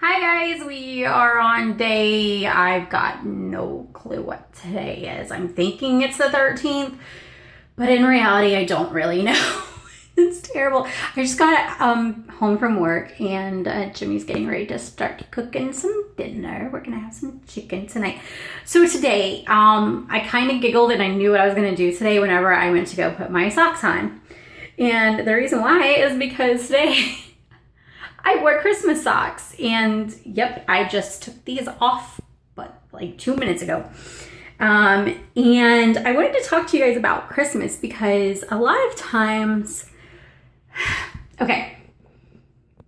Hi guys, we are on I've got no clue what today is. I'm thinking it's the 13th, but in reality, I don't really know. It's terrible. I just got home from work and Jimmy's getting ready to start cooking some dinner. We're gonna have some chicken tonight. So today, I kind of giggled and I knew what I was gonna do today whenever I went to go put my socks on. And the reason why is because today I wore Christmas socks, and yep, I just took these off, but like 2 minutes ago. And I wanted to talk to you guys about Christmas because a lot of times, okay,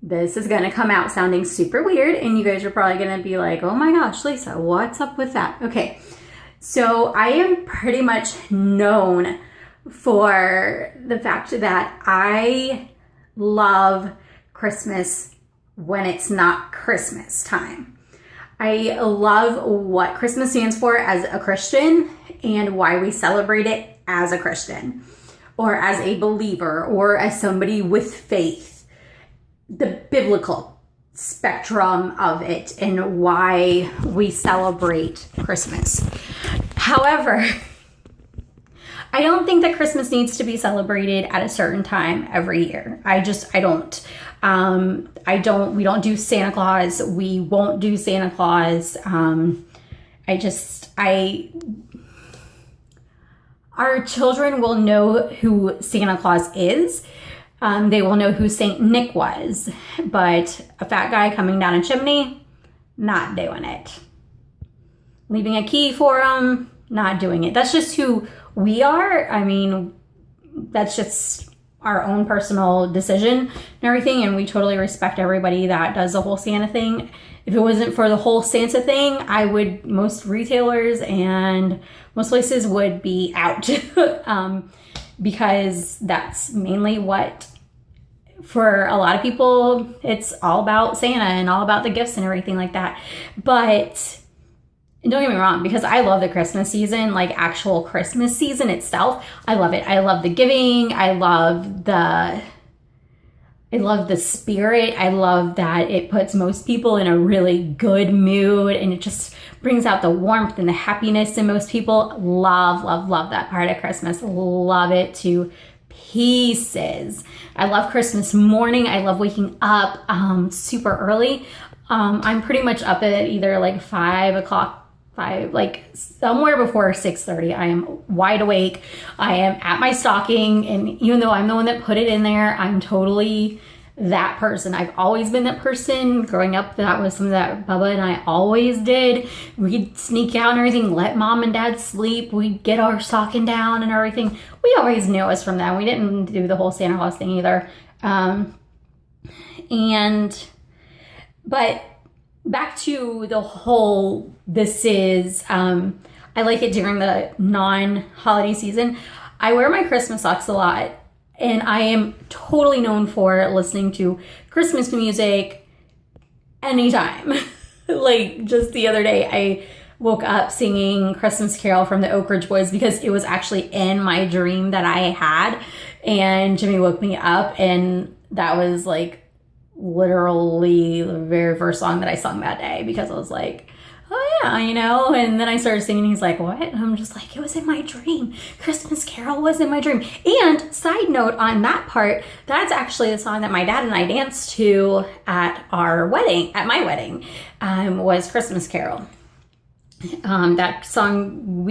this is going to come out sounding super weird, and you guys are probably going to be like, oh my gosh, Lisa, what's up with that? Okay, so I am pretty much known for the fact that I love Christmas when it's not Christmas time. I love what Christmas stands for as a Christian and why we celebrate it as a Christian or as a believer or as somebody with faith. The biblical spectrum of it and why we celebrate Christmas. However, I don't think that Christmas needs to be celebrated at a certain time every year. I don't. We don't do Santa Claus. We won't do Santa Claus. Our children will know who Santa Claus is. They will know who Saint Nick was, but a fat guy coming down a chimney, not doing it. Leaving a key for them, not doing it. That's just who we are. I mean, that's just our own personal decision and everything, and we totally respect everybody that does the whole Santa thing. If it wasn't for the whole Santa thing, most retailers and most places would be out because that's mainly what, for a lot of people, it's all about Santa and all about the gifts and everything like that. But and don't get me wrong, because I love the Christmas season, like actual Christmas season itself. I love it. I love the giving. I love the spirit. I love that it puts most people in a really good mood and it just brings out the warmth and the happiness in most people. Love, love, love that part of Christmas. Love it to pieces. I love Christmas morning. I love waking up super early. I'm pretty much up at either like 5 o'clock. Like somewhere before 6:30. I am wide awake. I am at my stocking, and even though I'm the one that put it in there, I'm totally that person. I've always been that person. Growing up, that was something that Bubba and I always did. We'd sneak out and everything, let mom and dad sleep. We'd get our stocking down and everything. We always knew it was from them. We didn't do the whole Santa Claus thing either. But back to the whole, I like it during the non-holiday season. I wear my Christmas socks a lot, and I am totally known for listening to Christmas music anytime. Like just the other day, I woke up singing Christmas Carol from the Oak Ridge Boys because it was actually in my dream that I had, and Jimmy woke me up, and that was like literally the very first song that I sung that day because I was like, oh yeah, and then I started singing. He's like, what? And I'm just like, it was in my dream. Christmas Carol was in my dream. And side note on that part, that's actually the song that my dad and I danced to at my wedding, was Christmas Carol. That song,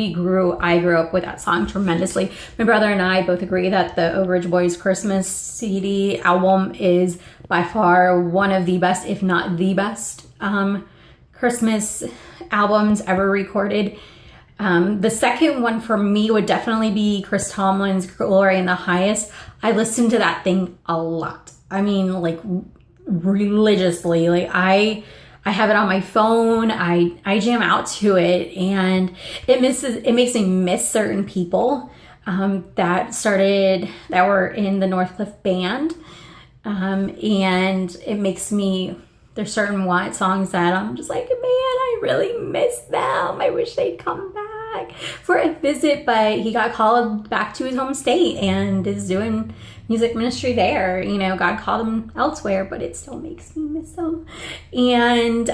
I grew up with that song tremendously. My brother and I both agree that the Oak Ridge Boys Christmas CD album is by far one of the best, if not the best, Christmas albums ever recorded. The second one for me would definitely be Chris Tomlin's Glory in the Highest. I listen to that thing a lot. I mean, like religiously. Like I have it on my phone. I jam out to it, and it makes me miss certain people that were in the Northcliffe band. And it makes me, there's certain songs that I'm just like, man, I really miss them. I wish they'd come back. back for a visit, but he got called back to his home state and is doing music ministry there. You know, God called him elsewhere, but it still makes me miss him. And,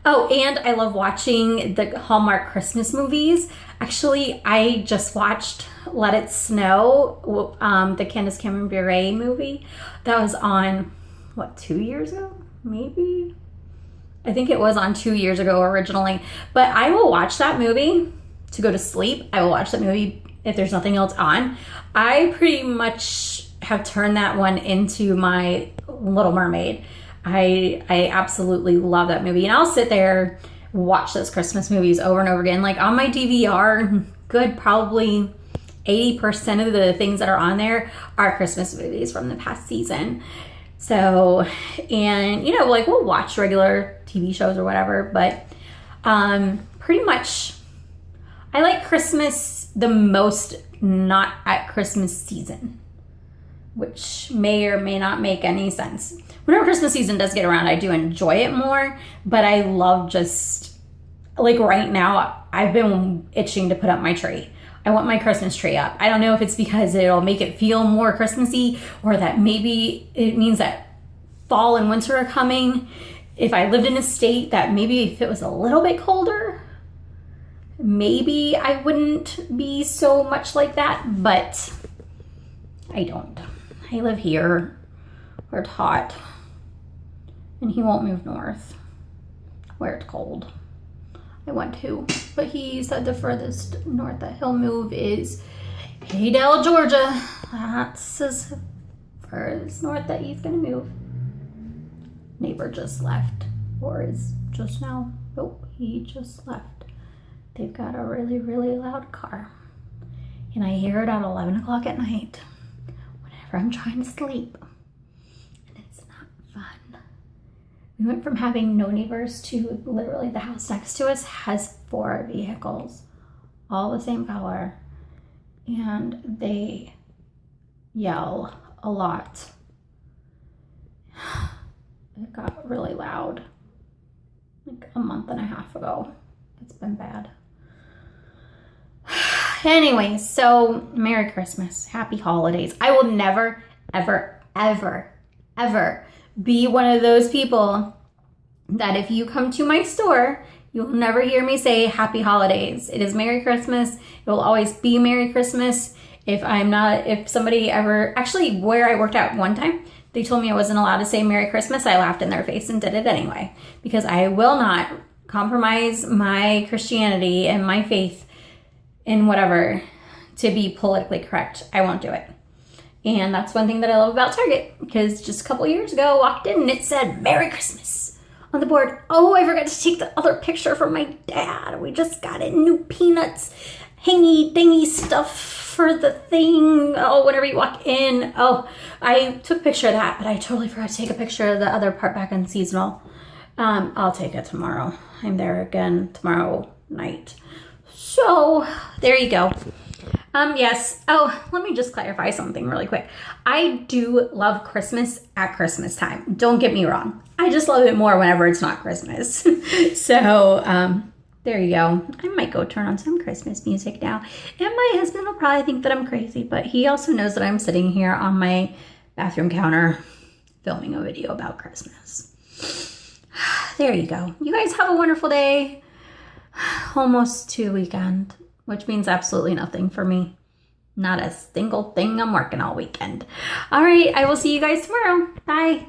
oh, and I love watching the Hallmark Christmas movies. Actually, I just watched Let It Snow, the Candace Cameron Bure movie. That was on, 2 years ago? Maybe? I think it was on 2 years ago originally. But I will watch that movie to go to sleep. I will watch that movie if there's nothing else on. I pretty much have turned that one into my Little Mermaid. I absolutely love that movie. And I'll sit there, watch those Christmas movies over and over again. Like on my DVR, good probably 80% of the things that are on there are Christmas movies from the past season. So, and you know, like we'll watch regular TV shows or whatever, but pretty much I like Christmas the most not at Christmas season, which may or may not make any sense. Whenever Christmas season does get around, I do enjoy it more, but I love just, like right now, I've been itching to put up my tree. I want my Christmas tree up. I don't know if it's because it'll make it feel more Christmassy or that maybe it means that fall and winter are coming. If I lived in a state that maybe if it was a little bit colder, maybe I wouldn't be so much like that, but I don't. I live here where it's hot, and he won't move north where it's cold. I want to, but he said the furthest north that he'll move is Haydale, Georgia. That's as furthest north that he's gonna move. Neighbor just left, or is just now. Nope, he just left. They've got a really, really loud car. And I hear it at 11 o'clock at night whenever I'm trying to sleep. And it's not fun. We went from having no neighbors to literally the house next to us has 4 vehicles, all the same color. And they yell a lot. It got really loud like a month and a half ago. It's been bad. Anyway, so Merry Christmas. Happy holidays. I will never, ever, ever, ever be one of those people that if you come to my store, you'll never hear me say Happy Holidays. It is Merry Christmas. It will always be Merry Christmas. If somebody ever, actually where I worked out one time, they told me I wasn't allowed to say Merry Christmas. I laughed in their face and did it anyway, because I will not compromise my Christianity and my faith in whatever to be politically correct. I won't do it. And that's one thing that I love about Target, because just a couple years ago I walked in and it said Merry Christmas on the board. Oh, I forgot to take the other picture from my dad. We just got it. New peanuts, hangy dingy stuff for the thing. Oh, whenever you walk in. Oh, I took a picture of that, but I totally forgot to take a picture of the other part back on seasonal. I'll take it tomorrow. I'm there again tomorrow night. So there you go. Yes. Oh, let me just clarify something really quick. I do love Christmas at Christmas time. Don't get me wrong. I just love it more whenever it's not Christmas. So, there you go. I might go turn on some Christmas music now. And my husband will probably think that I'm crazy, but he also knows that I'm sitting here on my bathroom counter filming a video about Christmas. There you go. You guys have a wonderful day. Almost to the weekend, which means absolutely nothing for me. Not a single thing. I'm working all weekend. All right. I will see you guys tomorrow. Bye.